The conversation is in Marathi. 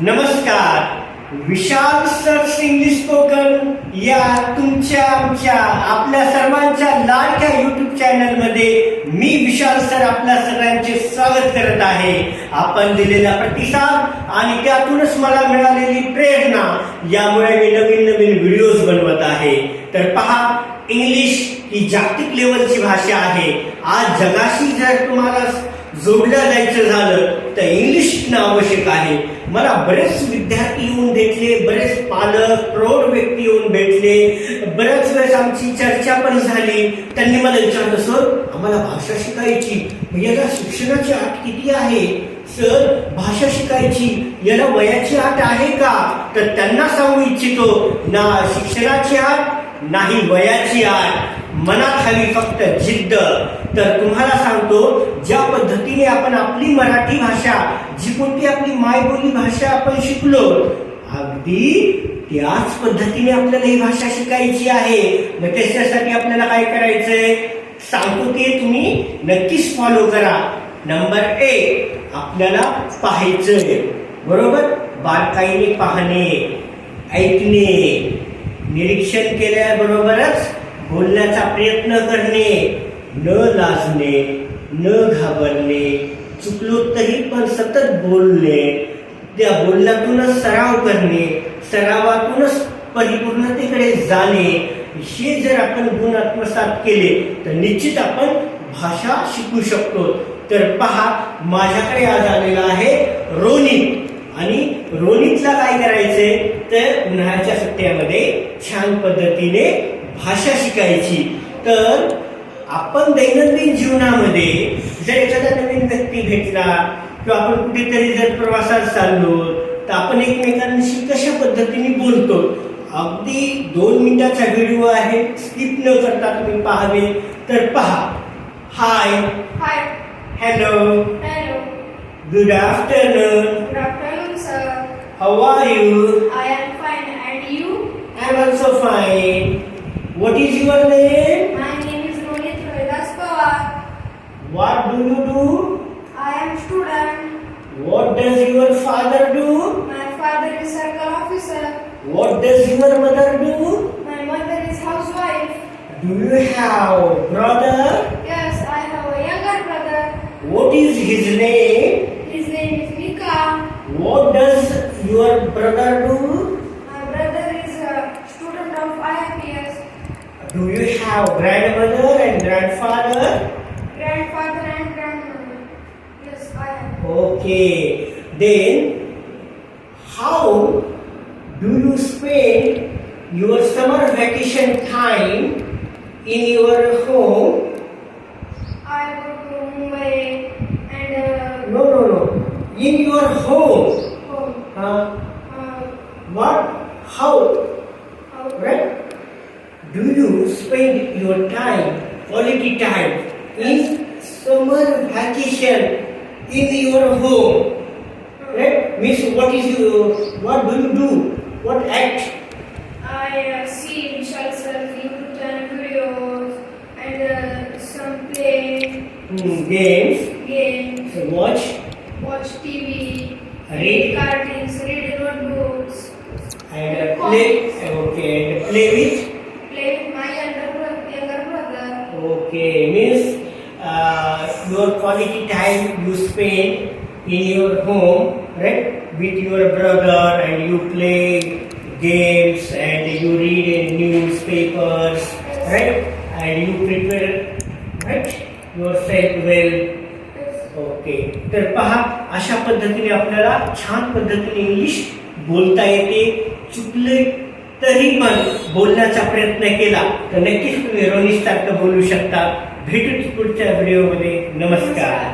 नमस्कार. विशाल सर्स इंग्लिश स्पोकन या आपल्या सर्वांच्या लाडक्या युट्यूब चॅनल मध्ये मी विशाल सर आपल्या सगळ्यांचे स्वागत करत आहे. आपण दिलेला प्रतिसाद आणि त्यातूनच मला मिळालेली प्रेरणा यामुळे मी नवीन नवीन व्हिडिओज बनवत आहे. तर पहा, इंग्लिश ही जागतिक लेवलची भाषा आहे. आज जगाशी जर तुम्हाला जोडलं जायचं झालं तर इंग्लिश शिकणं आवश्यक आहे. मला बरेच विद्यार्थी येऊन भेटले, बरेच पालक प्रौढ व्यक्ती येऊन भेटले, बऱ्याच वेळेस आमची चर्चा पण झाली. त्यांनी मला विचारलं, सर आम्हाला भाषा शिकायची, याला शिक्षणाची अट किती आहे? सर भाषा शिकायची याला वयाची अट आहे का? तर त्यांना सांगू इच्छितो, ना शिक्षणाची अट नाही वयाची अट, मनात हवी फक्त जिद्द. तर तुम्हाला सांगतो, ज्या पद्धतीने आपण आपली मराठी भाषा, जी कोणती आपली मायबोली भाषा आपण शिकलो, अगदी त्याच पद्धतीने आपल्याला ही भाषा शिकायची आहे. मग त्याच्यासाठी आपल्याला काय करायचंय सांगतो ते तुम्ही नक्कीच फॉलो करा. नंबर 1, आपल्याला पाहायचंय, बरोबर? बारकाईने पाहणे, ऐकणे, निरीक्षण केल्याबरोबरच बोलण्याचा प्रयत्न करणे, न लाजणे, न घाबरणे, चुकलो तरी पण सतत बोलणे, त्या बोलण्यातूनच सराव करणे, सरावातूनच परिपूर्णतेकडे जाणे. हे जर आपण गुण आत्मसात केले तर निश्चित आपण भाषा शिकू शकतो. तर पहा, माझ्याकडे आज आलेला आहे रोनित. आणि रोनितला काय करायचंय तर उन्हाळ्याच्या सुट्ट्यामध्ये छान पद्धतीने भाषा शिकायची. तर आपण दैनंदिन जीवनामध्ये जर एखादा नवीन व्यक्ती भेटला किंवा आपण कुठेतरी जर प्रवासात चाललो तर आपण एकमेकांशी कशा पद्धतीने बोलतो. अगदी 2 मिनिटाचा व्हिडिओ आहे, स्किप न करता तुम्ही पाहावे. तर पहा, hi, hi, hello, hello, good afternoon, good afternoon, sir. How are you? I am fine, and you? I am also fine. What is your name? My name is Ronit Rohidas Pawar. What do you do? I am student. What does your father do? My father is circle officer. What does your mother do? My mother is housewife. Do you have brother? Yes, I have a younger brother. What is his name? His name is Mika. What does your brother do? My brother is a student of IITS. Do you have grandmother and grandfather? Grandfather and grandmother. Yes, I have. Okay. Then, how do you spend your summer vacation time in your home? I go to Mumbai and No. In your home. home. What? How? How? Right? Do you spend your time, quality time, in summer vacation in your home? Right? Means what do you do? What act? I see Vishal Sir's YouTube channel videos and some play Games. Watch TV, Read. cartoons, read notebooks, and play. Okay. And play with. play with my younger brother. Okay. Means your quality time you spend in your home, right? With your brother, and you play games and you read newspapers, right? And you prepare, right, yourself well. Okay. तर पहा, अशा पद्धतीने आपल्याला छान पद्धतीने इंग्लिश बोलता येते. चुकले तरी पण बोलण्याचा प्रयत्न केला तर नक्कीच तुम्ही रोनित सारखं बोलू शकता. भेटूच पुढच्या व्हिडिओमध्ये. नमस्कार.